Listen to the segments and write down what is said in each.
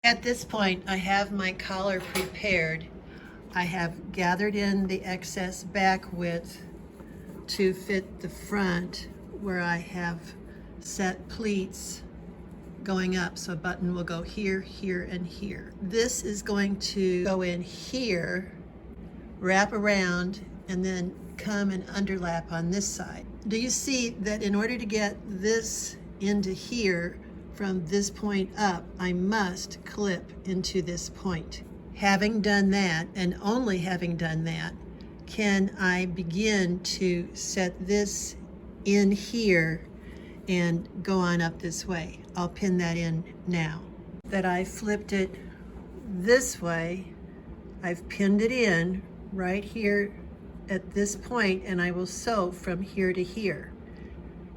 At this point, I have my collar prepared. I have gathered in the excess back width to fit the front where I have set pleats going up. So a button will go here, here, and here. This is going to go in here, wrap around, and then come and underlap on this side. Do you see that in order to get this into here, from this point up, I must clip into this point. Having done that, and only having done that, can I begin to set this in here and go on up this way. I'll pin that in now. That I flipped it this way, I've pinned it in right here at this point, and I will sew from here to here.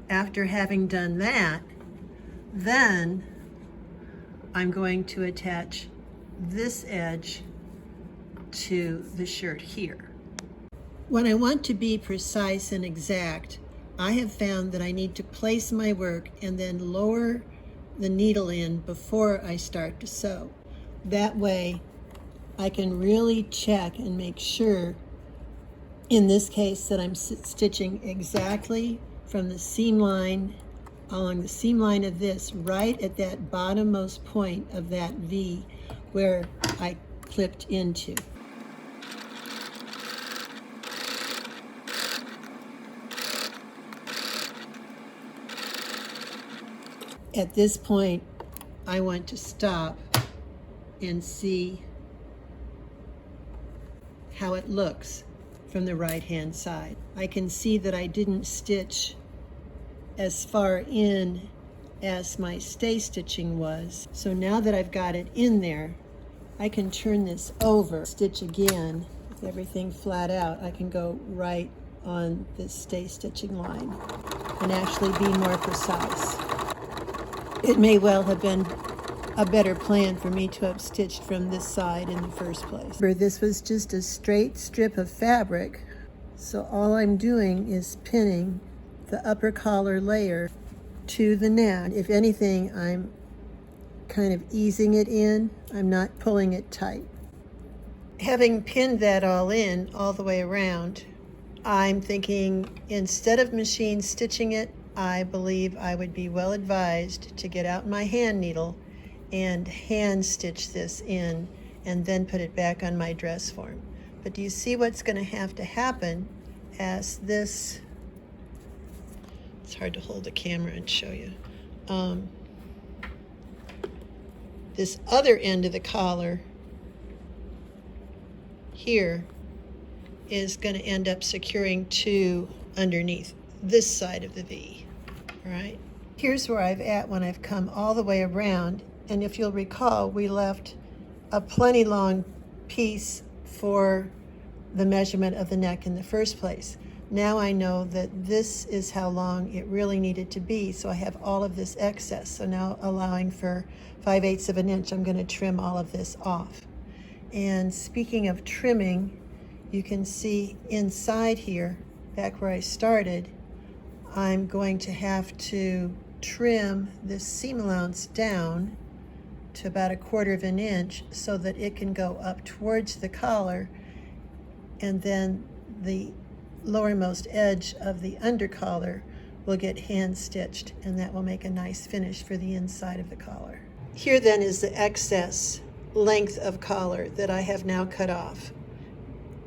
After having done that, then I'm going to attach this edge to the shirt here. When I want to be precise and exact, I have found that I need to place my work and then lower the needle in before I start to sew. That way I can really check and make sure, in this case, that I'm stitching exactly from the seam line, along the seam line of this, right at that bottommost point of that V where I clipped into. At this point, I want to stop and see how it looks from the right-hand side. I can see that I didn't stitch as far in as my stay stitching was. So now that I've got it in there, I can turn this over, stitch again. With everything flat out, I can go right on this stay stitching line and actually be more precise. It may well have been a better plan for me to have stitched from this side in the first place. This was just a straight strip of fabric, so all I'm doing is pinning the upper collar layer to the neck. If anything, I'm kind of easing it in. I'm not pulling it tight. Having pinned that all in all the way around, I'm thinking instead of machine stitching it, I believe I would be well advised to get out my hand needle and hand stitch this in and then put it back on my dress form. But do you see what's going to have to happen as this, it's hard to hold the camera and show you. This other end of the collar here is going to end up securing to underneath this side of the V, right? Here's where I've at when I've come all the way around, and if you'll recall, we left a plenty long piece for the measurement of the neck in the first place. Now I know that this is how long it really needed to be, so I have all of this excess. So now, allowing for 5/8 of an inch, I'm going to trim all of this off. And speaking of trimming, you can see inside here, back where I started, I'm going to have to trim this seam allowance down to about 1/4 of an inch so that it can go up towards the collar, and then the lowermost edge of the undercollar will get hand stitched, and that will make a nice finish for the inside of the collar. Here then is the excess length of collar that I have now cut off.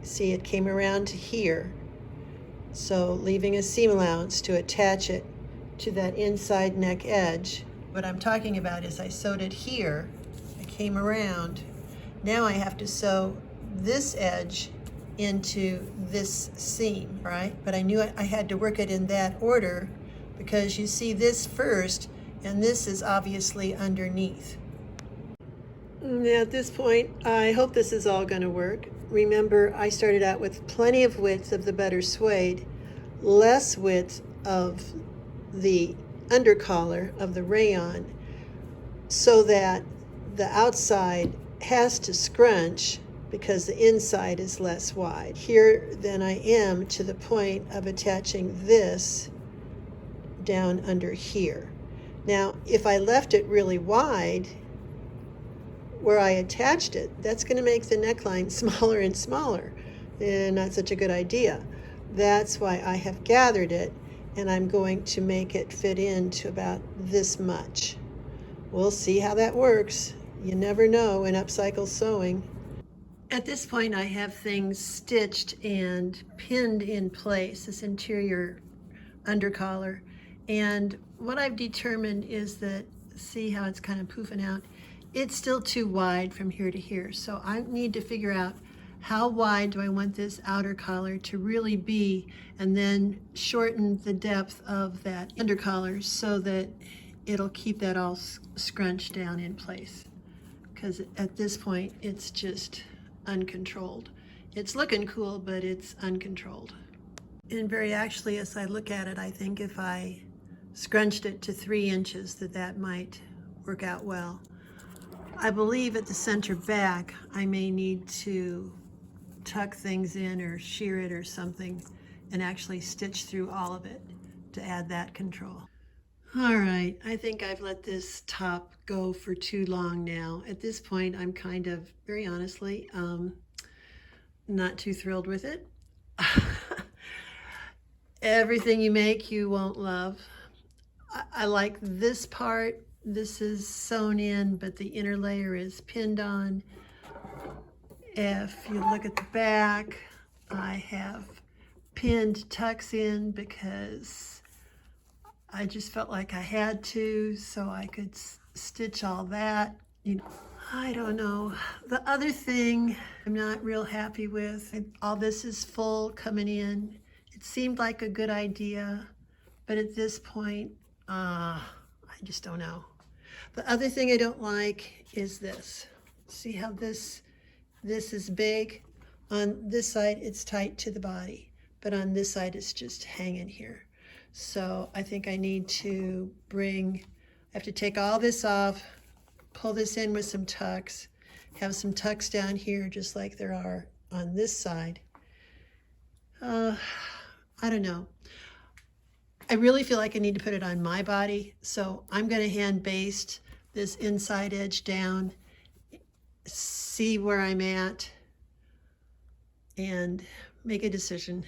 See, it came around to here, so leaving a seam allowance to attach it to that inside neck edge. What I'm talking about is I sewed it here, I came around, now I have to sew this edge into this seam, right? But I knew I had to work it in that order because you see this first, and this is obviously underneath. At this point, I hope this is all going to work. Remember, I started out with plenty of width of the butter suede, less width of the undercollar of the rayon, so that the outside has to scrunch because the inside is less wide. Here then I am to the point of attaching this down under here. Now, if I left it really wide, where I attached it, that's going to make the neckline smaller and smaller. And not such a good idea. That's why I have gathered it, and I'm going to make it fit into about this much. We'll see how that works. You never know in upcycle sewing. At this point, I have things stitched and pinned in place, this interior undercollar. And what I've determined is that, see how it's kind of poofing out? It's still too wide from here to here. So I need to figure out how wide do I want this outer collar to really be, and then shorten the depth of that undercollar so that it'll keep that all scrunched down in place. Because at this point, it's just uncontrolled. It's looking cool, but it's uncontrolled. And very actually, as I look at it, I think if I scrunched it to 3 inches, that might work out well. I believe at the center back, I may need to tuck things in or shear it or something and actually stitch through all of it to add that control. All right, I think I've let this top go for too long now. At this point, I'm kind of, very honestly, not too thrilled with it. Everything you make, you won't love. I like this part. This is sewn in, but the inner layer is pinned on. If you look at the back, I have pinned tucks in because I just felt like I had to, so I could stitch all that. You know, I don't know. The other thing I'm not real happy with, all this is full coming in. It seemed like a good idea, but at this point, I just don't know. The other thing I don't like is this. See how this is big? On this side, it's tight to the body, but on this side, it's just hanging here. So I think I need to I have to take all this off, pull this in with some tucks, have some tucks down here just like there are on this side. I don't know. I really feel like I need to put it on my body, so I'm going to hand baste this inside edge down, see where I'm at, and make a decision.